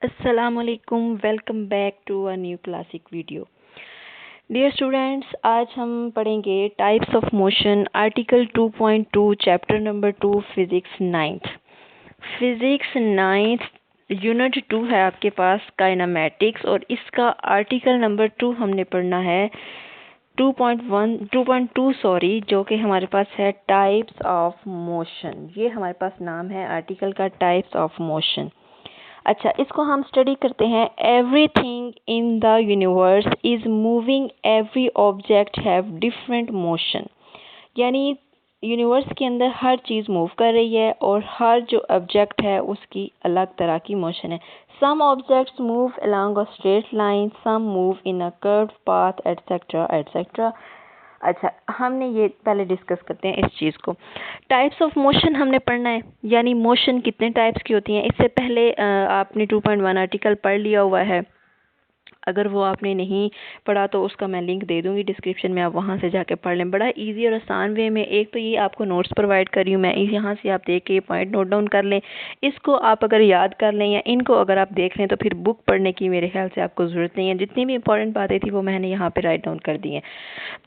अस्सलामुअलैकुम, welcome back to a new classic video. Dear students, आज हम पढ़ेंगे types of motion, article 2.2, chapter number 2, physics ninth. Physics ninth unit 2 है आपके पास, kinematics, और इसका आर्टिकल नंबर 2 हमने पढ़ना है 2.2 सॉरी, जो कि हमारे पास है टाइप्स ऑफ मोशन। ये हमारे पास नाम है आर्टिकल का, टाइप्स ऑफ मोशन। अच्छा, इसको हम स्टडी करते हैं। Everything in the universe is moving, every object have different motion. यानी यूनिवर्स के अंदर हर चीज़ मूव कर रही है और हर जो ऑब्जेक्ट है उसकी अलग तरह की मोशन है। Some objects move along a straight line, some move in a curved path, etcetera etcetera. अच्छा, हमने ये पहले डिस्कस करते हैं इस चीज़ को। टाइप्स ऑफ मोशन हमने पढ़ना है, यानी मोशन कितने टाइप्स की होती हैं। इससे पहले आपने 2.1 आर्टिकल पढ़ लिया हुआ है। अगर वो आपने नहीं पढ़ा तो उसका मैं लिंक दे दूँगी डिस्क्रिप्शन में, आप वहाँ से जाके पढ़ लें। बड़ा इजी और आसान वे में। एक तो ये आपको नोट्स प्रोवाइड कर रही हूँ मैं, यहाँ से आप देख के ये पॉइंट नोट डाउन कर लें। इसको आप अगर याद कर लें या इनको अगर आप देख लें तो फिर बुक पढ़ने की मेरे ख्याल से आपको ज़रूरत नहीं है। जितनी भी इंपॉर्टेंट बातें थी वो मैंने यहाँ पर राइट डाउन कर दी हैं।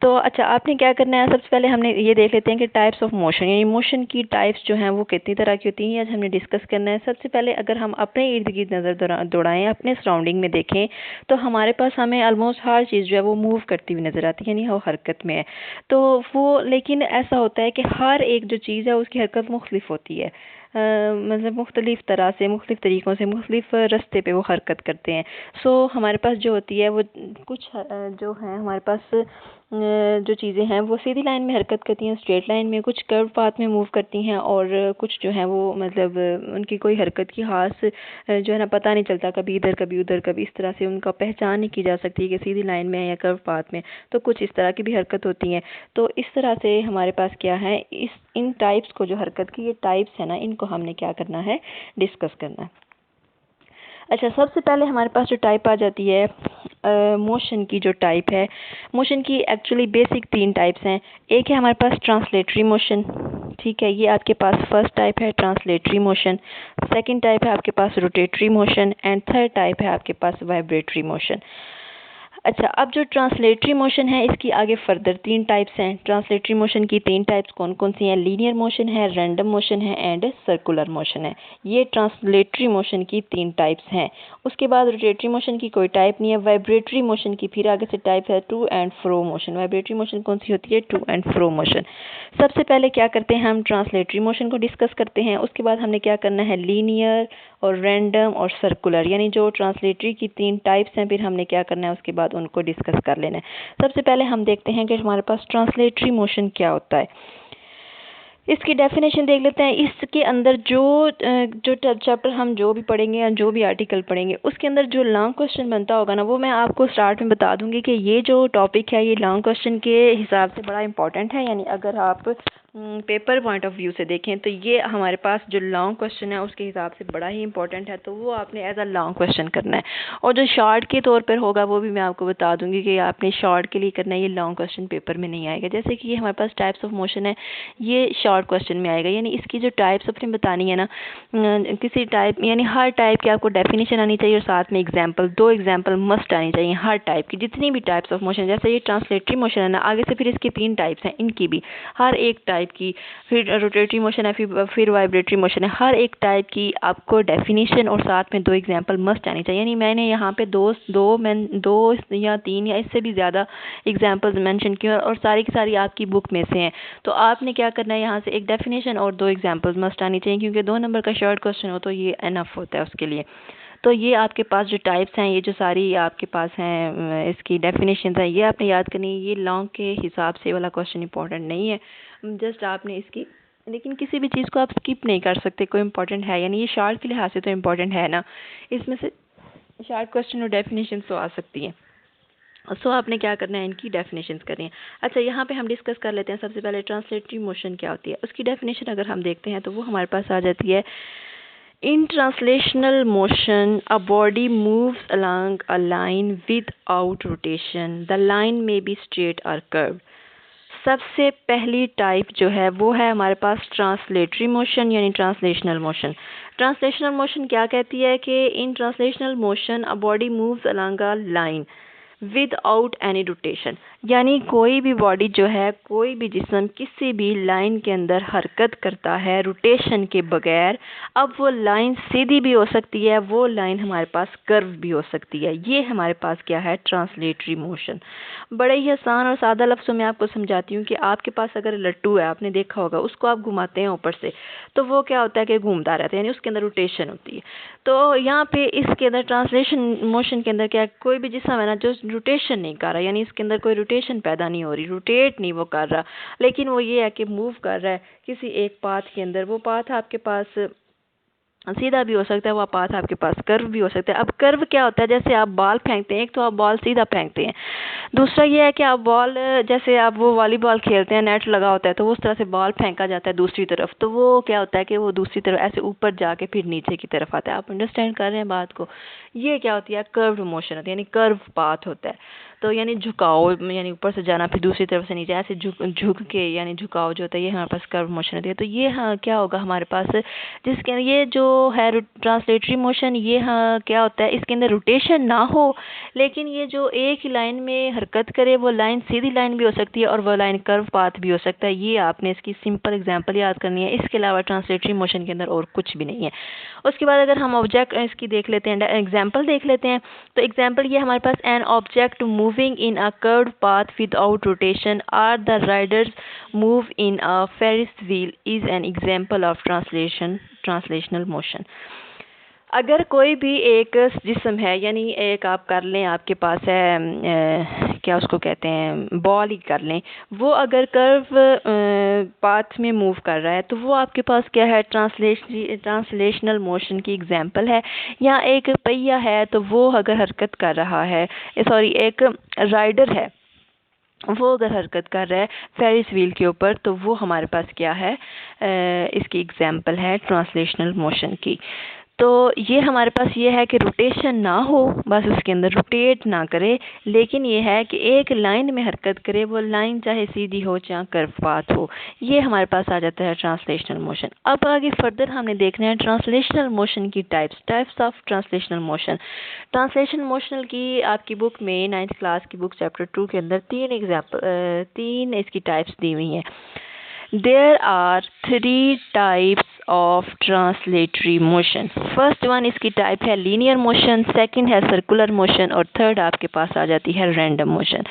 तो अच्छा, आपने क्या करना है, सबसे पहले हमने ये देख लेते हैं कि टाइप्स ऑफ मोशन, यानी मोशन की टाइप्स जो हैं वो कितनी तरह की होती हैं, आज हमने डिस्कस करना है। सबसे पहले अगर हम अपने इर्द गिर्द नज़र दौड़ाएं, अपने सराउंडिंग में देखें, तो हमारे पास हमें ऑलमोस्ट हर चीज़ जो है वो मूव करती हुई नज़र आती है, यानी वो हरकत में है। तो वो लेकिन ऐसा होता है कि हर एक जो चीज़ है उसकी हरकत मुख्तलिफ होती है। मतलब मुख्तलिफ तरह से, मुख्तलिफ तरीक़ों से, मुख्तलिफ रास्ते पे वो हरकत करते हैं। सो हमारे पास जो होती है वो कुछ जो है हमारे पास जो चीज़ें हैं वो सीधी लाइन में हरकत करती हैं, स्ट्रेट लाइन में, कुछ कर्व पाथ में मूव करती हैं, और कुछ जो है वो मतलब उनकी कोई हरकत की खास जो है ना पता नहीं चलता, कभी इधर कभी उधर, कभी इस तरह से उनका पहचान नहीं की जा सकती कि सीधी लाइन में है या कर्व पाथ में। तो कुछ इस तरह की भी हरकत होती हैं। तो इस तरह से हमारे पास क्या है, इन टाइप्स को, जो हरकत की ये टाइप्स है ना, इनको हमने क्या करना है, डिस्कस करना है। अच्छा, सबसे पहले हमारे पास जो टाइप आ जाती है मोशन की, जो टाइप है मोशन की, एक्चुअली बेसिक 3 टाइप्स हैं। एक है हमारे पास ट्रांसलेटरी मोशन, ठीक है, ये आपके पास फर्स्ट टाइप है ट्रांसलेटरी मोशन। सेकंड टाइप है आपके पास rotatory motion, and third type है आपके पास वाइब्रेटरी मोशन। अच्छा, अब जो ट्रांसलेटरी मोशन है इसकी आगे फर्दर 3 टाइप्स हैं। ट्रांसलेटरी मोशन की 3 टाइप्स कौन कौन सी हैं? लीनियर मोशन है, रैंडम मोशन है, एंड सर्कुलर मोशन है। ये ट्रांसलेटरी मोशन की 3 टाइप्स हैं। उसके बाद रोटेटरी मोशन की कोई टाइप नहीं है। वाइब्रेटरी मोशन की फिर आगे से टाइप है to and fro motion. Vibratory motion कौन सी होती है? To and fro motion. सबसे पहले क्या करते हैं, हम ट्रांसलेटरी मोशन को डिस्कस करते हैं। उसके बाद हमने क्या करना है, लीनियर और रैंडम और सर्कुलर, यानी जो ट्रांसलेटरी की 3 टाइप्स हैं, फिर हमने क्या करना है उसके बाद उनको डिस्कस कर लेना है। सबसे पहले हम देखते हैं कि हमारे पास ट्रांसलेटरी मोशन क्या होता है। इसकी डेफिनेशन देख लेते हैं। इसके अंदर जो चैप्टर हम जो भी पढ़ेंगे या जो भी आर्टिकल पढ़ेंगे उसके अंदर जो लॉन्ग क्वेश्चन बनता होगा ना, वो मैं आपको स्टार्ट में बता दूंगी कि ये जो टॉपिक है ये लॉन्ग क्वेश्चन के हिसाब से बड़ा इंपॉर्टेंट है। यानी अगर आप पेपर पॉइंट ऑफ व्यू से देखें तो ये हमारे पास जो लॉन्ग क्वेश्चन है उसके हिसाब से बड़ा ही इंपॉर्टेंट है, तो वो आपने एज अ लॉन्ग क्वेश्चन करना है। और जो शॉर्ट के तौर पर होगा वो भी मैं आपको बता दूंगी कि आपने शॉर्ट के लिए करना है, ये लॉन्ग क्वेश्चन पेपर में नहीं आएगा। जैसे कि ये हमारे पास टाइप्स ऑफ मोशन है, ये शॉर्ट क्वेश्चन में आएगा। यानी इसकी जो टाइप्स अपनी बतानी है ना, किसी टाइप, यानी हर टाइप की आपको डेफिनेशन आनी चाहिए और साथ में एग्जाम्पल, 2 एग्जाम्पल मस्ट आनी चाहिए हर टाइप की, जितनी भी टाइप्स ऑफ मोशन। जैसे ये ट्रांसलेटरी मोशन है ना, आगे से फिर इसकी 3 टाइप्स हैं, इनकी भी हर एक टाइप की, फिर रोटेटरी मोशन है, फिर वाइब्रेटरी मोशन है, हर एक टाइप की आपको डेफिनेशन और साथ में 2 एग्जाम्पल मस्ट आनी चाहिए। यानी मैंने यहाँ पे दो या 3 या इससे भी ज़्यादा एग्जाम्पल्स मेंशन किए और सारी की सारी आपकी बुक में से हैं। तो आपने क्या करना है, यहाँ से एक डेफिनेशन और 2 एग्जाम्पल्स मस्ट आनी चाहिए, क्योंकि 2 नंबर का शॉर्ट क्वेश्चन हो तो ये एनफ होता है उसके लिए। तो ये आपके पास जो टाइप्स हैं, ये जो सारी आपके पास हैं इसकी डेफिनेशन है, ये आपने याद करनी है। ये लॉन्ग के हिसाब से वाला क्वेश्चन इंपॉर्टेंट नहीं है, जस्ट आपने इसकी, लेकिन किसी भी चीज़ को आप स्किप नहीं कर सकते, कोई इंपॉर्टेंट है। यानी ये शॉर्ट के लिहाज से तो इम्पॉर्टेंट है ना, इसमें से शॉर्ट क्वेश्चन और डेफिनेशन तो आ सकती हैं। सो आपने क्या करना है, इनकी डेफिनेशंस करनी है। अच्छा, यहाँ पे हम डिस्कस कर लेते हैं। सबसे पहले ट्रांसलेटरी मोशन क्या होती है, उसकी डेफिनेशन अगर हम देखते हैं तो वो हमारे पास आ जाती है, इन translational motion a body moves along a line without rotation. The line may be straight or curved. सबसे पहली टाइप जो है वो है हमारे पास ट्रांसलेटरी मोशन यानी ट्रांसलेशनल मोशन। ट्रांसलेशनल मोशन क्या कहती है कि इन translational motion a body moves along a line without any rotation, यानी कोई भी बॉडी जो है, कोई भी जिस्म किसी भी लाइन के अंदर हरकत करता है रोटेशन के बगैर। अब वो लाइन सीधी भी हो सकती है, वो लाइन हमारे पास कर्व भी हो सकती है। ये हमारे पास क्या है, ट्रांसलेटरी मोशन। बड़े ही आसान और सादा लफ्ज़ों में आपको समझाती हूँ कि आपके पास अगर लट्टू है, आपने देखा होगा, उसको आप घुमाते हैं ऊपर से, तो वो क्या होता है कि घूमता रहता है, यानी उसके अंदर रोटेशन होती है। तो यहाँ पे इसके अंदर ट्रांसलेशन मोशन के अंदर क्या है, कोई भी जिस्म है ना जो रोटेशन नहीं कर रहा, यानी इसके अंदर कोई रोटेशन पैदा नहीं हो रही, रोटेट नहीं वो कर रहा, लेकिन वो ये है कि मूव कर रहा है किसी एक पाथ के अंदर। वो पाथ आपके पास सीधा भी हो सकता है, वो पाथ आपके पास कर्व भी हो सकता है। अब कर्व क्या होता है, जैसे आप बॉल फेंकते हैं, एक तो आप बॉल सीधा फेंकते हैं, दूसरा ये है कि आप बॉल, जैसे आप वो वॉलीबॉल खेलते हैं, नेट लगा होता है, तो उस तरह से बॉल फेंका जाता है दूसरी तरफ, तो वो क्या होता है कि वो दूसरी तरफ ऐसे ऊपर जाके फिर नीचे की तरफ आता है। आप अंडरस्टैंड कर रहे हैं बात को? ये क्या होती है, कर्व मोशन होती है, यानी कर्व पाथ होता है। तो यानी झुकाव, यानी ऊपर से जाना फिर दूसरी तरफ से नीचे, ऐसे झुक के, यानी झुकाव जो होता है, ये हमारे पास कर्व मोशन होती है। तो ये हाँ क्या होगा हमारे पास, जिसके ये जो है ट्रांसलेटरी मोशन, ये हाँ क्या होता है, इसके अंदर रोटेशन ना हो, लेकिन ये जो एक ही लाइन में हरकत करे, वो लाइन सीधी लाइन भी हो सकती है और वो लाइन कर्व पाथ भी हो सकता है। ये आपने इसकी सिंपल एग्जांपल याद करनी है, इसके अलावा ट्रांसलेटरी मोशन के अंदर और कुछ भी नहीं है। उसके बाद अगर हम ऑब्जेक्ट इसकी देख लेते हैं, एग्जांपल देख लेते हैं, तो एग्जांपल ये हमारे पास an object moving in a curved path without rotation or the riders move in a Ferris wheel is an example of translational motion. अगर कोई भी एक जिस्म है, यानी एक आप कर लें, आपके पास है क्या उसको कहते हैं, बॉल ही कर लें, वो अगर कर्व पाथ में मूव कर रहा है, तो वो आपके पास क्या है, ट्रांसलेशनल मोशन की एग्जांपल है। या एक पहिया है, तो वो अगर हरकत कर रहा है, सॉरी एक राइडर है, वो अगर हरकत कर रहा है फेरिस व्हील के ऊपर, तो वो हमारे पास क्या है, इसकी एग्जांपल है ट्रांसलेशनल मोशन की। तो ये हमारे पास ये है कि रोटेशन ना हो, बस उसके अंदर रोटेट ना करे, लेकिन ये है कि एक लाइन में हरकत करे, वो लाइन चाहे सीधी हो चाहे कर्व पाथ हो। ये हमारे पास आ जाता है ट्रांसलेशनल मोशन। अब आगे फर्दर हमने देखना है ट्रांसलेशनल मोशन की types of translational motion. Translation motion की आपकी बुक में 9th क्लास की बुक चैप्टर 2 के अंदर तीन इसकी टाइप्स दी हुई हैं। There are 3 types of translatory motion. First one इसकी टाइप है लीनियर मोशन, सेकंड है सर्कुलर मोशन और थर्ड आपके पास आ जाती है random motion.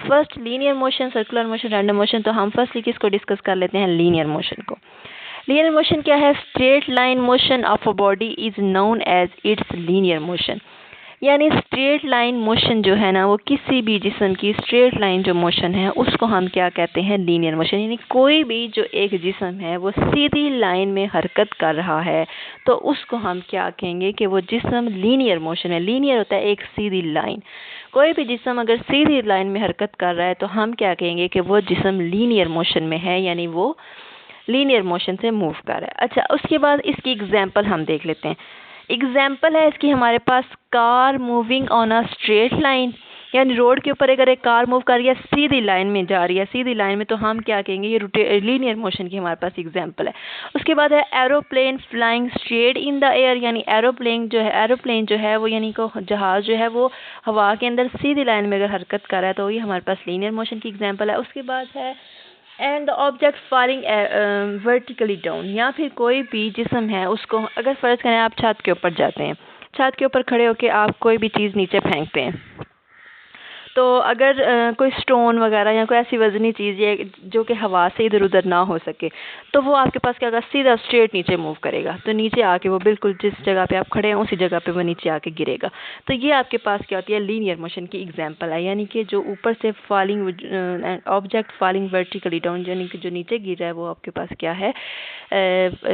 First linear motion, circular motion, random motion. तो हम फर्स्टली किसको डिस्कस कर लेते हैं, लीनियर मोशन को। लीनियर मोशन क्या है, straight line motion of a body is known as its linear motion. यानी स्ट्रेट लाइन मोशन जो है ना, वो किसी भी जिस्म की स्ट्रेट लाइन जो मोशन है, उसको हम क्या कहते हैं, लीनियर मोशन। यानी कोई भी जो एक जिस्म है वो सीधी लाइन में हरकत कर रहा है, तो उसको हम क्या कहेंगे कि वो जिस्म लीनियर मोशन है। लीनियर होता है एक सीधी लाइन। कोई भी जिस्म अगर सीधी लाइन में हरकत कर रहा है, तो हम क्या कहेंगे कि वो जिस्म लीनियर मोशन में है, यानी वो लीनियर मोशन से मूव कर रहा है। अच्छा, उसके बाद इसकी एग्जाम्पल हम देख लेते हैं। एग्जाम्पल है इसकी हमारे पास, car moving on a straight line, यानी रोड के ऊपर अगर एक कार मूव कर रही है, सीधी लाइन में जा रही है, सीधी लाइन में, तो हम क्या कहेंगे, ये लीनियर मोशन की हमारे पास एग्जाम्पल है। उसके बाद है aeroplane flying straight in the air, यानी एरोप्लेन जो है वो, यानी को जहाज जो है वो हवा के अंदर सीधी लाइन में अगर हरकत कर रहा है, तो ये हमारे पास लीनियर मोशन की एग्जाम्पल है। उसके बाद है and the object falling vertically down, या फिर कोई भी जिस्म है उसको, अगर फ़र्ज़ करें आप छत के ऊपर जाते हैं, छत के ऊपर खड़े होकर आप कोई भी चीज़ नीचे फेंकते हैं, तो अगर कोई स्टोन वगैरह या कोई ऐसी वज़नी चीज़ है जो कि हवा से इधर उधर ना हो सके, तो वो आपके पास क्या होगा, सीधा स्ट्रेट नीचे मूव करेगा। तो नीचे आके वो बिल्कुल जिस जगह पे आप खड़े हैं उसी जगह पे वो नीचे आके गिरेगा। तो ये आपके पास क्या होती है, लीनियर मोशन की एग्जांपल है। यानी कि जो ऊपर से falling object falling vertically down, यानी कि जो नीचे गिर रहा है, वो आपके पास क्या है,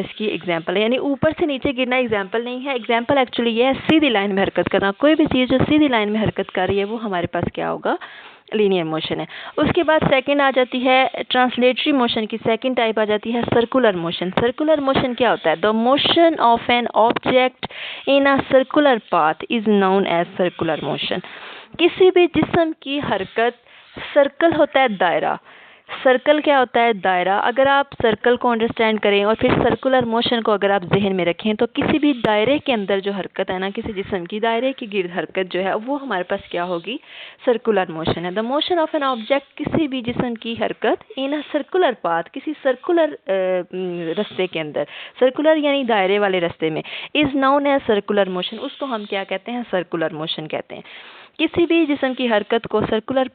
इसकी एग्जाम्पल है। यानी ऊपर से नीचे गिरना एग्जाम्पल नहीं है, एग्जाम्पल एक्चुअली ये है सीधी लाइन में हरकत करना। कोई भी चीज़ जो सीधी लाइन में हरकत कर रही है, वो हमारे पास क्या होगा, लीनियर मोशन है। उसके बाद सेकंड आ जाती है ट्रांसलेटरी मोशन की सेकंड टाइप आ जाती है सर्कुलर मोशन। सर्कुलर मोशन क्या होता है, the motion of an object in a circular path is known as circular motion. किसी भी जिस्म की हरकत, सर्कल होता है दायरा, सर्कल क्या होता है? दायरा। अगर आप सर्कल को अंडरस्टैंड करें और फिर सर्कुलर मोशन को अगर आप जहन में रखें तो किसी भी दायरे के अंदर जो हरकत है ना, किसी जिस्म की दायरे के गिर्द हरकत जो है वो हमारे पास क्या होगी? सर्कुलर मोशन है। The motion of an object, किसी भी जिस्म की हरकत इन अ सर्कुलर पाथ, किसी सर्कुलर रास्ते के अंदर, सर्कुलर यानी दायरे वाले रास्ते में, is known as circular motion. उसको हम क्या कहते हैं? सर्कुलर मोशन कहते हैं। किसी भी जिस्म की हरकत को सर्कुलर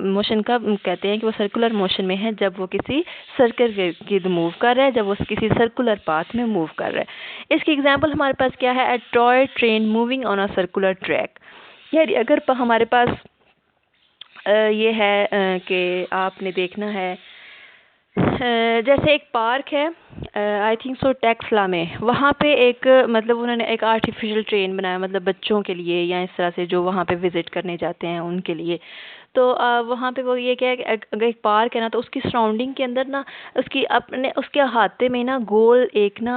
मोशन का कहते हैं कि वो सर्कुलर मोशन में है जब वो किसी सर्कल के गिर्द मूव कर रहा है, जब वो किसी सर्कुलर पाथ में मूव कर रहा है। इसकी एग्जांपल हमारे पास क्या है? A toy train moving on a circular track. यार अगर हमारे पास ये है कि आपने देखना है जैसे एक पार्क है, आई थिंक सो टेक्सला में, वहाँ पे एक मतलब उन्होंने एक आर्टिफिशियल ट्रेन बनाया, मतलब बच्चों के लिए या इस तरह से जो वहाँ पे विज़िट करने जाते हैं उनके लिए। तो वहाँ पे वो ये क्या है कि अगर एक पार्क है ना तो उसकी सराउंडिंग के अंदर ना उसकी अपने उसके अहाते में ना गोल एक ना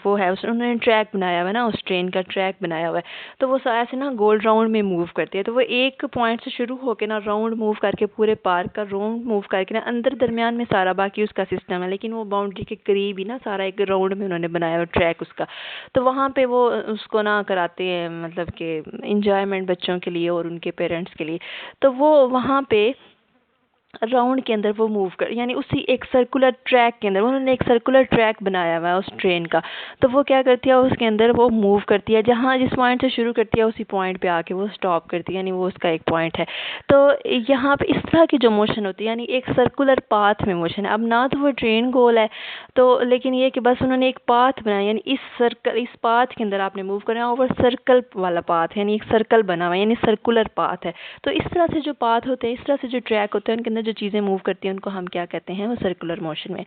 वो है, उन्होंने ट्रैक बनाया हुआ है ना, उस ट्रेन का ट्रैक बनाया हुआ है। तो वो ऐसे ना गोल राउंड में मूव करती है। तो वो एक पॉइंट से शुरू होकर ना राउंड मूव करके पूरे पार्क का राउंड मूव करके ना अंदर दरमियान में सारा बाकी उसका सिस्टम है, लेकिन वो बाउंड्री के करीब ही ना सारा एक राउंड में उन्होंने बनाया हुआ ट्रैक उसका। तो वहाँ पे वो उसको ना कराते हैं, मतलब कि इंजॉयमेंट बच्चों के लिए और उनके पेरेंट्स के लिए। तो वो वहाँ पे राउंड के अंदर वो मूव कर, यानी उसी एक सर्कुलर ट्रैक के अंदर उन्होंने एक सर्कुलर ट्रैक बनाया हुआ है उस ट्रेन का। तो वो क्या करती है, उसके अंदर वो मूव करती है, जहाँ जिस पॉइंट से शुरू करती है उसी पॉइंट पे आके वो स्टॉप करती है, यानी वो उसका एक पॉइंट है। तो यहाँ पे इस तरह की जो मोशन होती है, यानी एक सर्कुलर पाथ में मोशन है। अब ना तो वो ट्रेन गोल है, तो लेकिन ये कि बस उन्होंने एक पाथ बनाया, यानी इस पाथ के अंदर आपने मूव करना है, और सर्कल वाला पाथ है, यानी एक सर्कल बना हुआ है, यानी सर्कुलर पाथ है। तो इस तरह से जो पाथ होते हैं, इस तरह से जो ट्रैक होते हैं, उनके अंदर जो चीज़ें मूव करती हैं उनको हम क्या कहते हैं? वो सर्कुलर मोशन में।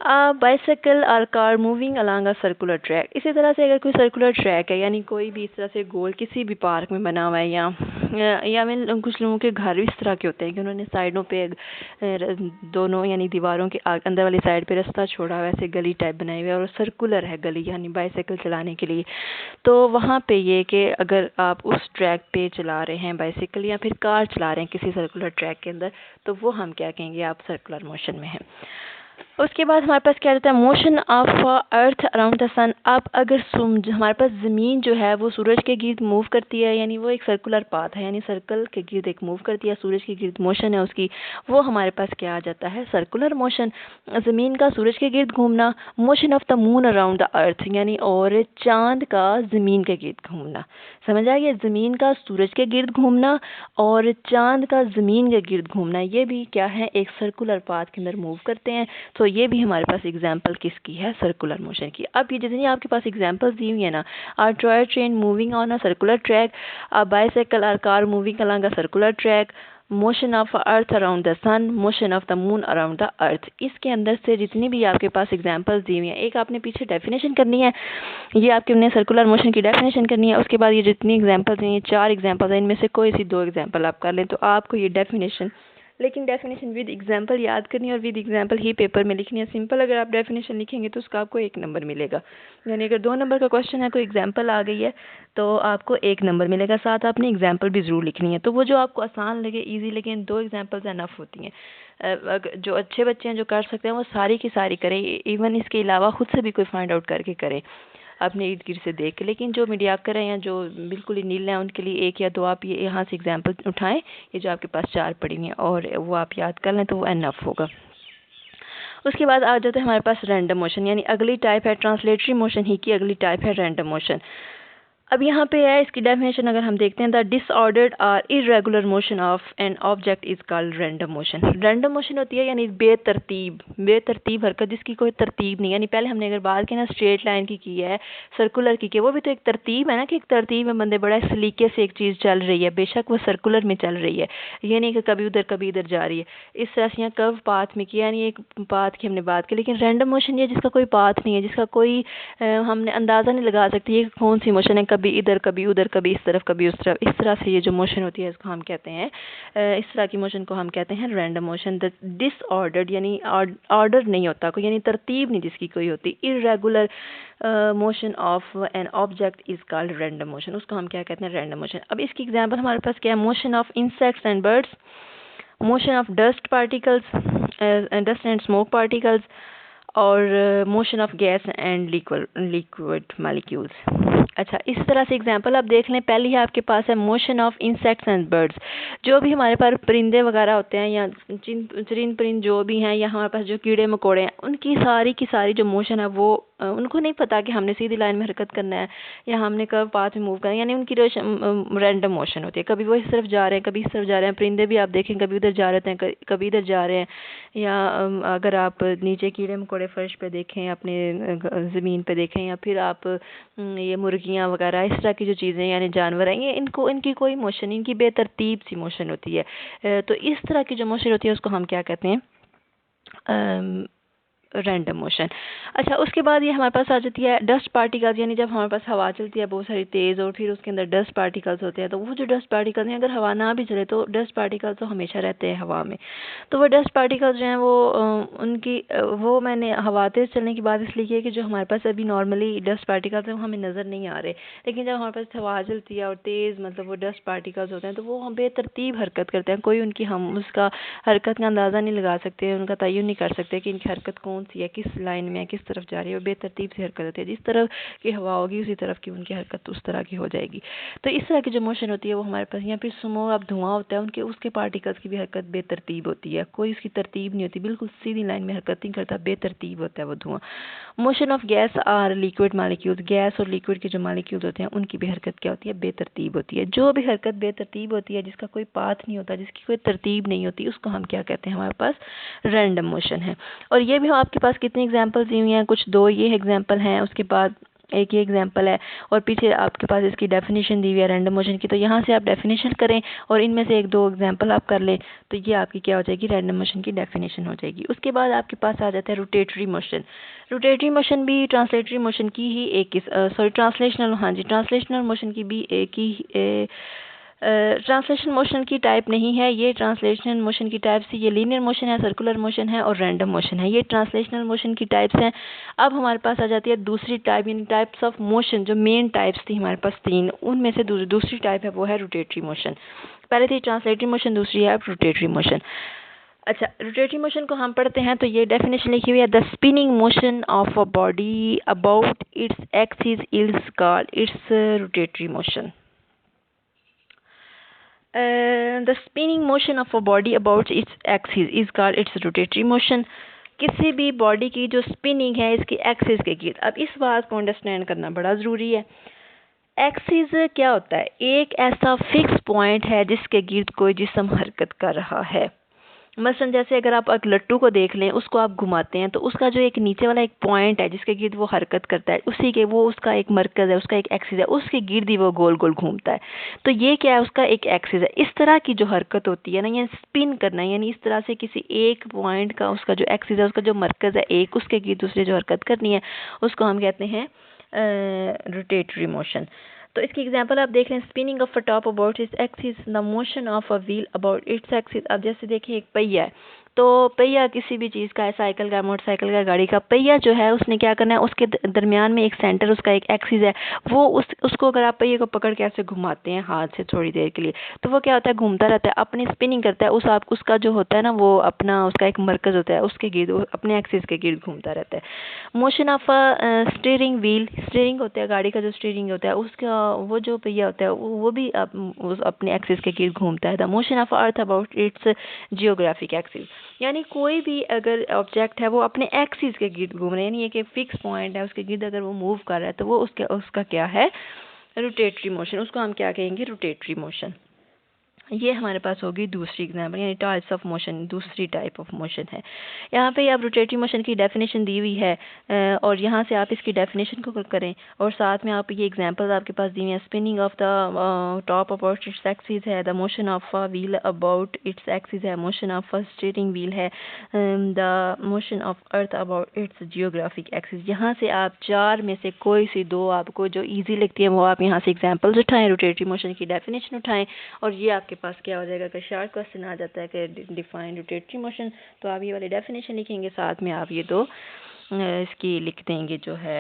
बाइसाइकिल और car moving along a circular track. इसी तरह से अगर कोई सर्कुलर ट्रैक है, यानी कोई भी इस तरह से गोल किसी भी पार्क में बना हुआ है, या मैं कुछ लोगों के घर इस तरह के होते हैं कि उन्होंने साइडों पे दोनों यानी दीवारों के अंदर वाली साइड पे रास्ता छोड़ा हुआ है, ऐसे गली टाइप बनाई हुई है और सर्कुलर है गली, यानी बाइसाइकिल चलाने के लिए। तो वहाँ पे ये कि अगर आप उस ट्रैक पे चला रहे हैं बाइसाइकिल या फिर कार चला रहे हैं किसी सर्कुलर ट्रैक के अंदर, तो वो हम क्या कहेंगे? आप सर्कुलर मोशन में हैं। उसके बाद हमारे पास क्या रहता है? Motion of earth around the sun. अब अगर हमारे पास ज़मीन जो है वो सूरज के गिर्द मूव करती है, यानी वो एक सर्कुलर पाथ है, यानी सर्कल के गिर्द एक मूव करती है, सूरज के गिर्द मोशन है उसकी, वो हमारे पास क्या आ जाता है? Circular motion. ज़मीन का सूरज के गिर्द घूमना। Motion of the moon around the अर्थ, यानी और चाँद का ज़मीन के गिर्द घूमना। समझ आ गया? ज़मीन का सूरज के गिर्द घूमना और चाँद का ज़मीन के गिर्द घूमना, ये भी क्या है? एक सर्कुलर पाथ के अंदर मूव करते हैं। तो ये भी हमारे पास एग्जाम्पल किसकी है? सर्कुलर मोशन की। अब ये जितनी आपके पास एग्जाम्पल्स दी हुई है ना, or toy train moving on a circular track, a bicycle or car moving along a circular track, motion of earth around the sun, motion of the moon around the earth. इसके अंदर से जितनी भी आपके पास examples दी हुई हैं, एक आपने पीछे डेफिनेशन करनी है, ये आपके ने सर्कुलर मोशन की डेफिनेशन करनी है। उसके बाद ये जितनी एग्जाम्पल्स हैं, ये 4 एग्जाम्पल्स हैं, इनमें से कोई सी 2 एग्जाम्पल आप कर लें तो आपको ये डेफिनेशन, लेकिन डेफिनेशन विद एग्जाम्पल याद करनी है और विद एग्जाम्पल ही पेपर में लिखनी है। सिंपल अगर आप डेफिनेशन लिखेंगे तो उसका आपको 1 नंबर मिलेगा, यानी अगर 2 नंबर का क्वेश्चन है, कोई एग्जाम्पल आ गई है तो आपको 1 नंबर मिलेगा। साथ आपने एग्जाम्पल भी ज़रूर लिखनी है। तो वो जो आपको आसान लगे, ईजी लगे, 2 एग्जाम्पल्स एनफ होती हैं। जो अच्छे बच्चे हैं जो कर सकते हैं वो सारी की सारी करें, इवन इसके अलावा खुद से भी कोई फाइंड आउट करके करें अपने इर्द गिर्द से देख के। लेकिन जो मीडियाकर हैं या जो बिल्कुल ही नील हैं, उनके लिए 1 या 2 आप ये यहाँ से एग्जाम्पल उठाएं, ये जो आपके पास 4 पड़ी हुई हैं, और वो आप याद कर लें तो वो एनफ होगा। उसके बाद आ जाते हैं हमारे पास रैंडम मोशन, यानी अगली टाइप है ट्रांसलेटरी मोशन ही की अगली टाइप है रैंडम मोशन। अब यहाँ पे है इसकी डेफिनेशन अगर हम देखते हैं, the disordered or irregular motion of an object is called random motion. Random motion होती है यानी बेतरतीब हरकत जिसकी कोई तरतीब नहीं। यानी पहले हमने अगर बात की ना स्ट्रेट लाइन की है, सर्कुलर की वो भी तो एक तरतीब है ना, कि एक तरतीब में बंदे बड़ा सलीके से एक चीज़ चल रही है, बेशक वो सर्कुलर में चल रही है, ये नहीं कि कभी इधर जा रही है। इस तरह से यहाँ कर्व पाथ में किया, यानी एक पाथ की हमने बात की। लेकिन रैंडम मोशन ये जिसका कोई पाथ नहीं है, जिसका कोई हमने अंदाज़ा नहीं लगा सकते ये कौन सी मोशन है, कभी इधर कभी उधर, कभी इस तरफ कभी उस तरफ, इस तरह से ये जो मोशन होती है इसको हम कहते हैं, इस तरह की मोशन को हम कहते हैं रैंडम मोशन। द डिसऑर्डर्ड यानी ऑर्डर नहीं होता कोई, यानी तरतीब नहीं जिसकी कोई होती। Irregular motion of an object is called random motion, उसको हम क्या कहते हैं? Random motion. अब इसकी एग्जांपल हमारे पास क्या है? Motion of insects and birds, motion of dust particles, dust and smoke particles, और motion of gas and liquid molecules. अच्छा, इस तरह से एग्जांपल आप देख लें। पहले ही आपके पास है motion of insects and birds. जो भी हमारे पास परिंदे वगैरह होते हैं या चरिंद परिंद जो भी हैं, या हमारे पास जो कीड़े मकोड़े हैं, उनकी सारी की सारी जो मोशन है वो उनको नहीं पता कि हमने सीधी लाइन में हरकत करना है या हमने कब पाथ में मूव करना है, यानी उनकी रैंडम मोशन होती है। कभी वो इस तरफ जा रहे हैं, कभी इस तरफ जा रहे हैं। परिंदे भी आप देखें कभी उधर जा रहे हैं, कभी इधर जा रहे हैं। या अगर आप नीचे कीड़े मकोड़े फर्श पे देखें, अपने ज़मीन पे देखें, या फिर आप ये मुर्गियाँ वगैरह इस तरह की जो चीज़ें यानी जानवर हैं, ये इनकी कोई मोशन, इनकी बेतरतीब सी मोशन होती है। तो इस तरह की जो मोशन होती है उसको हम क्या कहते हैं? Random motion. अच्छा, उसके बाद ये हमारे पास आ जाती है डस्ट पार्टिकल्स, यानी जब हमारे पास हवा चलती है बहुत सारी तेज़ और फिर उसके अंदर डस्ट पार्टिकल्स होते हैं। तो वो जो डस्ट पार्टिकल्स हैं, अगर हवा ना भी चले तो डस्ट पार्टिकल्स तो हमेशा रहते हैं हवा में। तो वो डस्ट पार्टिकल्स जो हैं वो मैंने हवा तेज़ चलने की बात इसलिए की है कि जो हमारे पास अभी नॉर्मली डस्ट पार्टिकल्स हैं वो हमें नज़र नहीं आ रहे, लेकिन जब हमारे पास हवा चलती है और तेज़ मतलब वो डस्ट पार्टिकल्स होते हैं तो वो हम बेतरतीब हरकत करते हैं। कोई उनकी हम उसका हरकत का अंदाज़ा नहीं लगा सकते, उनका तयन नहीं कर सकते कि इनकी हरकत कौन सी है, किस लाइन में है, किस तरफ जा रही है। वो बेतरतीब से हरकत होती है, जिस तरफ की हवा होगी उसी तरफ की उनकी हरकत उस तरह की हो जाएगी। तो इस तरह की जो मोशन होती है वो हमारे पास, या फिर स्मोक अब धुआं होता है, उसके पार्टिकल्स की भी हरकत बेतरतीब होती है। कोई उसकी तरतीब नहीं होती, बिल्कुल सीधी लाइन में हरकत नहीं करता, बेतरतीब होता है वो धुआं। Motion of gas or liquid molecules, gas और लिक्विड के जो मॉलिक्यूल्स होते हैं उनकी भी हरकत क्या होती है? बेतरतीब होती है। जो भी हरकत बेतरतीब होती है, जिसका कोई पाथ नहीं होता, जिसकी कोई तरतीब नहीं होती, उसको हम क्या कहते हैं? हमारे पास रैंडम मोशन है। और ये भी आपके पास कितनी एग्जांपल्स दी हुई हैं? कुछ दो ये एग्जांपल हैं, उसके बाद एक ये एग्जांपल है, और पीछे आपके पास इसकी डेफिनेशन दी हुई है रैंडम मोशन की। तो यहाँ से आप डेफिनेशन करें और इनमें से एक दो एग्जांपल आप कर लें, तो ये आपकी क्या हो जाएगी? रैंडम मोशन की डेफिनेशन हो जाएगी। उसके बाद आपके पास आ जाता है रोटेटरी मोशन। रोटेटरी मोशन भी ट्रांसलेटरी मोशन की ही एक ट्रांसलेशनल, हाँ जी, ट्रांसलेशनल मोशन की भी एक ही ट्रांसलेशन मोशन की टाइप नहीं है ये। ट्रांसलेशनल मोशन की टाइप से ये लीनियर मोशन है, सर्कुलर मोशन है और रैंडम मोशन है। ये ट्रांसलेशनल मोशन की टाइप्स हैं। अब हमारे पास आ जाती है दूसरी टाइप, यानी टाइप्स ऑफ मोशन। जो मेन टाइप्स थी हमारे पास तीन, उनमें से दूसरी टाइप है वो है रोटेटरी मोशन। पहले थी ट्रांसलेटरी मोशन, दूसरी है रोटेटरी मोशन। अच्छा, रोटेटरी मोशन को हम पढ़ते हैं तो ये डेफिनेशन लिखी हुई है, the spinning motion of a body about its axis is called its rotatory motion. The spinning motion of a body about its axis is called its rotatory motion. किसी भी बॉडी की जो स्पिनिंग है इसकी axis के गिर्द। अब इस बात को अंडरस्टैंड करना बड़ा ज़रूरी है। एक्सिस क्या होता है? एक ऐसा फिक्स पॉइंट है जिसके गिर्द कोई जिस्म हरकत कर रहा है। मसलन जैसे अगर आप एक लट्टू को देख लें, उसको आप घुमाते हैं तो उसका जो एक नीचे वाला एक पॉइंट है जिसके गिर्द वो हरकत करता है, उसी के वो उसका एक मरकज़ है, उसका एक एक्सिस है, उसके गिर्द ही वो गोल गोल घूमता है। तो ये क्या है? उसका एक एक्सिस है। इस तरह की जो हरकत होती है ना, ये स्पिन करना है, यानी इस तरह से किसी एक पॉइंट का उसका जो एक्सिस है, उसका जो मरकज़ है एक, उसके गिर्द दूसरे जो हरकत करनी है उसको हम कहते हैं रोटेटरी मोशन। तो इसकी एग्जांपल आप देख लें, spinning of a top about its axis, the motion of a wheel about its axis. अब जैसे देखिए एक पहिया है, तो पहिया किसी भी चीज़ का है, साइकिल का, मोटरसाइकिल का, गाड़ी का पहिया जो है उसने क्या करना है? उसके दरमियान में एक सेंटर, उसका एक एक्सिस है। वो उसको अगर आप पहिए को पकड़ के ऐसे घुमाते हैं हाथ से थोड़ी देर के लिए, तो वो क्या होता है? घूमता रहता है, अपनी स्पिनिंग करता है। उसका जो होता है ना, वो अपना उसका एक मरकज़ होता है, उसके गिर्द अपने एक्सिस के गिर्द घूमता रहता है। Motion of a steering wheel, steering होता है गाड़ी का, जो स्टीयरिंग होता है उसका वो जो पहिया होता है वो भी अपने एक्सिस के गिर्द घूमता है। The motion of earth about its geographic axis, यानी कोई भी अगर ऑब्जेक्ट है वो अपने एक्सिस के गिर्द घूम रहा है, यानी एक फिक्स पॉइंट है उसके गिर्द अगर वो मूव कर रहा है तो वो उसका क्या है? Rotatory motion. उसको हम क्या कहेंगे? Rotatory motion. ये हमारे पास होगी दूसरी एग्जाम्पल, यानी टाइप्स ऑफ मोशन, दूसरी टाइप ऑफ मोशन है। यहाँ पे आप रोटेटरी मोशन की डेफिनेशन दी हुई है, और यहाँ से आप इसकी डेफिनेशन को करें और साथ में आप ये एग्जांपल्स आपके पास दी हुई हैं। Spinning of the top about its axis है, the motion of a wheel about its axis है, motion of a steering wheel है, the motion of earth about its geographic axis. यहाँ से आप चार में से कोई सी दो आपको जो ईजी लगती है वो आप यहाँ से एग्जाम्पल्स उठाएँ, रोटेटरी मोशन की डेफिनेशन उठाएँ, और ये आपके पास क्या हो जाएगा कि शार्ट क्वेश्चन आ जाता है कि डिफाइन रोटेटरी मोशन, तो आप ये वाली डेफिनेशन लिखेंगे, साथ में आप ये दो इसकी लिख देंगे जो है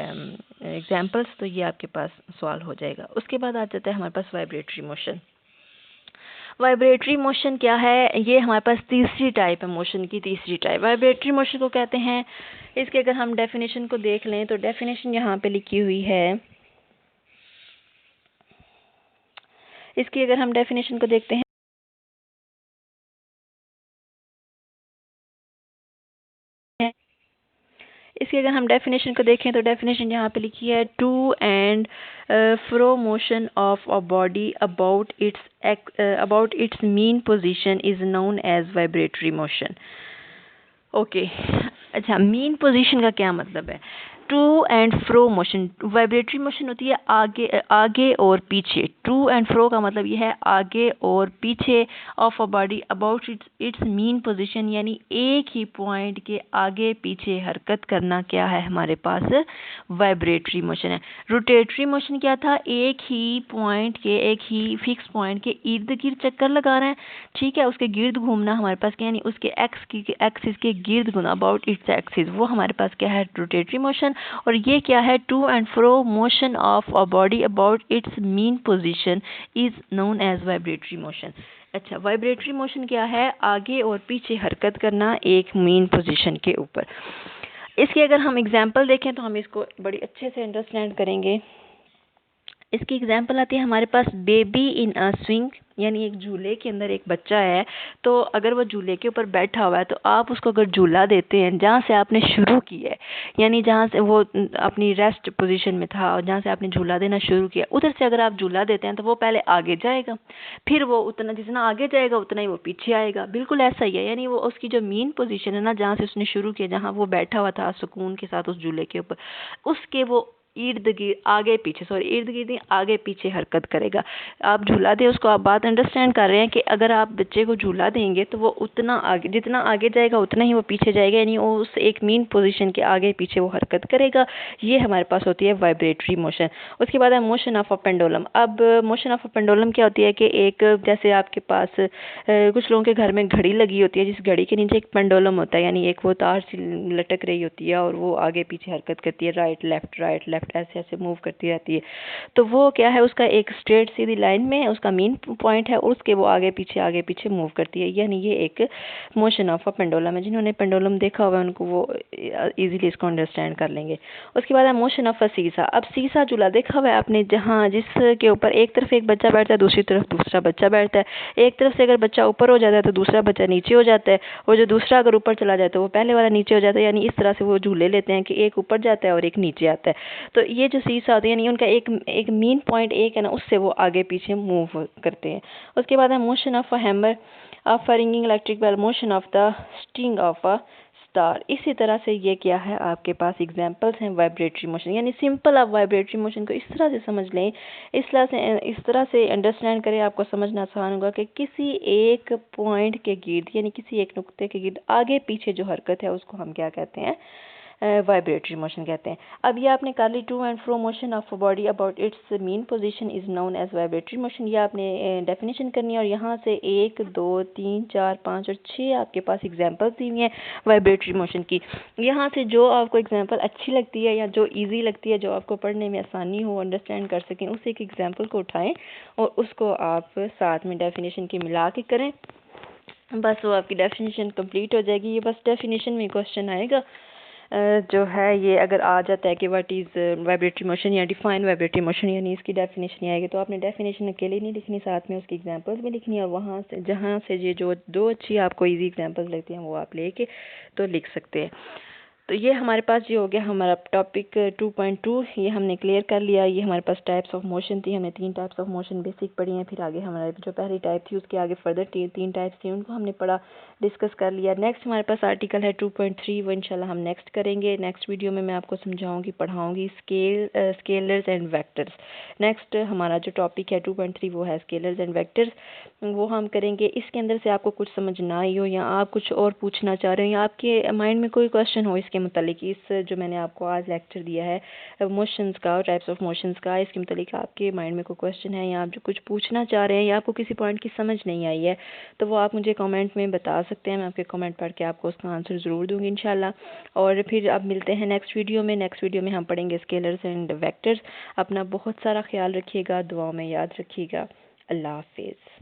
एग्जांपल्स, तो ये आपके पास सवाल हो जाएगा। उसके बाद आ जाता है हमारे पास वाइब्रेटरी मोशन। वाइब्रेटरी मोशन क्या है? ये हमारे पास तीसरी टाइप है, मोशन की तीसरी टाइप वाइब्रेटरी मोशन को कहते हैं। इसके अगर हम डेफिनेशन को देख लें तो डेफिनेशन यहाँ पे लिखी हुई है। इसकी अगर हम डेफिनेशन को देखते हैं, इसकी अगर हम डेफिनेशन को देखें तो डेफिनेशन यहाँ पे लिखी है, to and fro motion of a body about its mean position is known as vibratory motion. Okay, अच्छा, मीन पोजीशन का क्या मतलब है? To and fro motion, vibratory motion होती है आगे और पीछे। टू एंड फ्रो का मतलब यह है आगे और पीछे of a body about its mean position, यानी एक ही पॉइंट के आगे पीछे हरकत करना क्या है हमारे पास? वाइब्रेटरी मोशन है। रोटेटरी मोशन क्या था? एक ही पॉइंट के, एक ही फिक्स पॉइंट के इर्द गिर्द चक्कर लगा रहे हैं, ठीक है, उसके गिर्द घूमना हमारे पास क्या, यानी उसके एक्सिस के गिर्द घूमना, अबाउट इट्स एक्सिस, वो हमारे पास क्या है? Rotatory motion. और ये क्या है? To and fro motion of a body about its mean position is known as vibratory motion. अच्छा, वाइब्रेटरी मोशन क्या है? आगे और पीछे हरकत करना एक मीन पोजीशन के ऊपर। इसकी अगर हम एग्जांपल देखें तो हम इसको बड़ी अच्छे से अंडरस्टैंड करेंगे। इसकी एग्जांपल आती है हमारे पास, बेबी इन अ स्विंग, यानी एक झूले के अंदर एक बच्चा है। तो अगर वो झूले के ऊपर बैठा हुआ है तो आप उसको अगर झूला देते हैं जहाँ से आपने शुरू की है, यानी जहाँ से वो अपनी रेस्ट पोजीशन में था और जहाँ से आपने झूला देना शुरू किया, उधर से अगर आप झूला देते हैं तो वो पहले आगे जाएगा, फिर वो उतना जितना आगे जाएगा उतना ही वो पीछे आएगा। बिल्कुल ऐसा ही है, यानी वो उसकी जो मेन पोजीशन है ना, जहाँ से उसने शुरू किया, जहाँ वो बैठा हुआ था सुकून के साथ उस झूले के ऊपर, उसके वो इर्द गिर्द आगे पीछे हरकत करेगा। आप झूला दे उसको, आप बात अंडरस्टैंड कर रहे हैं कि अगर आप बच्चे को झूला देंगे तो वो उतना आगे, जितना आगे जाएगा उतना ही वो पीछे जाएगा, यानी वो उस एक मीन पोजीशन के आगे पीछे वो हरकत करेगा। ये हमारे पास होती है वाइब्रेटरी मोशन। उसके बाद है मोशन ऑफ अ पेंडुलम। अब मोशन ऑफ अ पेंडुलम क्या होती है कि एक, जैसे आपके पास कुछ लोगों के घर में घड़ी लगी होती है, जिस घड़ी के नीचे एक पेंडुलम होता है, यानी एक वो तार सी लटक रही होती है और वो आगे पीछे हरकत करती है, राइट लेफ्ट ऐसे ऐसे मूव करती रहती है। तो वो क्या है? उसका एक स्ट्रेट सीधी लाइन में उसका मेन पॉइंट है, उसके वो आगे पीछे मूव करती है, यानी ये एक मोशन ऑफ अ पेंडुलम है। जिन्होंने पेंडुलम देखा हुआ है उनको वो इजीली इसको अंडरस्टैंड कर लेंगे। उसके बाद है मोशन ऑफ अ सीसा। अब सीसा झूला देखा हुआ है आपने, जहाँ जिसके ऊपर एक तरफ एक बच्चा बैठता है, दूसरी तरफ दूसरा बच्चा बैठता है। एक तरफ से अगर बच्चा ऊपर हो जाता है तो दूसरा बच्चा नीचे हो जाता है, और जो दूसरा अगर ऊपर चला जाए तो वो पहले वाला नीचे हो जाता है, यानी इस तरह से वो झूले लेते हैं कि एक ऊपर जाता है और एक नीचे आता है। तो ये जो सीसा होती है, यानी उनका एक मेन पॉइंट एक है ना, उससे वो आगे पीछे मूव करते हैं। उसके बाद है motion of a hammer, of a ringing electric bell, motion of the string of a sitar. इसी तरह से ये क्या है? आपके पास एग्जांपल्स हैं वाइब्रेटरी मोशन। यानी सिंपल आप वाइब्रेटरी मोशन को इस तरह से समझ लें, इस तरह से अंडरस्टैंड करें, आपको समझना आसान होगा कि किसी एक पॉइंट के गिर्द, यानी किसी एक नुक्ते के गिर्द आगे पीछे जो हरकत है उसको हम क्या कहते हैं? वाइब्रेटरी मोशन कहते हैं। अब ये आपने कर ली, to and fro motion of body about its mean position is known as vibratory motion. ये आपने डेफिनेशन करनी है, और यहाँ से 1 2 3 4 5 और 6 आपके पास एग्जांपल्स दी हुई हैं वाइब्रेटरी मोशन की। यहाँ से जो आपको एग्जांपल अच्छी लगती है या जो इजी लगती है, जो आपको पढ़ने में आसानी हो, अंडरस्टैंड कर सकें, उस एक एग्जाम्पल को उठाएं और उसको आप साथ में डेफिनेशन के मिला के करें। बस वो आपकी डेफिनेशन कंप्लीट हो जाएगी। ये बस डेफिनेशन में क्वेश्चन आएगा जो है, ये अगर आ जाता है कि व्हाट इज़ वाइब्रेटरी मोशन या डिफाइन वाइब्रेटरी मोशन, यानी इसकी डेफिनेशन ही आएगी, तो आपने डेफिनेशन अकेले नहीं लिखनी, साथ में उसकी एग्जांपल्स भी लिखनी है, और वहाँ से जहाँ से ये जो दो अच्छी आपको इजी एग्जांपल्स लगती हैं वो आप लेके तो लिख सकते हैं। तो ये हमारे पास ये हो गया हमारा टॉपिक 2.2, ये हमने क्लियर कर लिया। ये हमारे पास टाइप्स ऑफ मोशन थी, हमने 3 टाइप्स ऑफ मोशन बेसिक पढ़ी हैं, फिर आगे हमारे जो पहली टाइप थी उसके आगे फर्दर 3 टाइप्स थी, उनको हमने पढ़ा, डिस्कस कर लिया। नेक्स्ट हमारे पास आर्टिकल है 2.3, वो इंशाल्लाह हम नेक्स्ट करेंगे। नेक्स्ट वीडियो में मैं आपको समझाऊंगी, पढ़ाऊंगी स्केलर्स एंड वेक्टर्स। नेक्स्ट हमारा जो टॉपिक है 2.3 वो है स्केलर्स एंड वेक्टर्स, वो हम करेंगे। इसके अंदर से आपको कुछ समझ ना आई हो या आप कुछ और पूछना चाह रहे हो या आपके माइंड में कोई क्वेश्चन हो इसके मुतालिक, इस जो मैंने आपको आज लेक्चर दिया है मोशंस का, टाइप्स ऑफ मोशंस का, इसके मुतालिक आपके माइंड में कोई क्वेश्चन है या आप जो कुछ पूछना चाह रहे हैं या आपको किसी पॉइंट की समझ नहीं आई है, तो वो आप मुझे कमेंट में बता सकते हैं। मैं आपके कमेंट पढ़ के आपको उसका आंसर ज़रूर दूंगी इंशाल्लाह। और फिर अब मिलते हैं नेक्स्ट वीडियो में। नेक्स्ट वीडियो में हम पढ़ेंगे स्केलर्स एंड वेक्टर्स। अपना बहुत सारा ख्याल रखिएगा, दुआओं में याद रखिएगा। अल्लाह हाफिज़।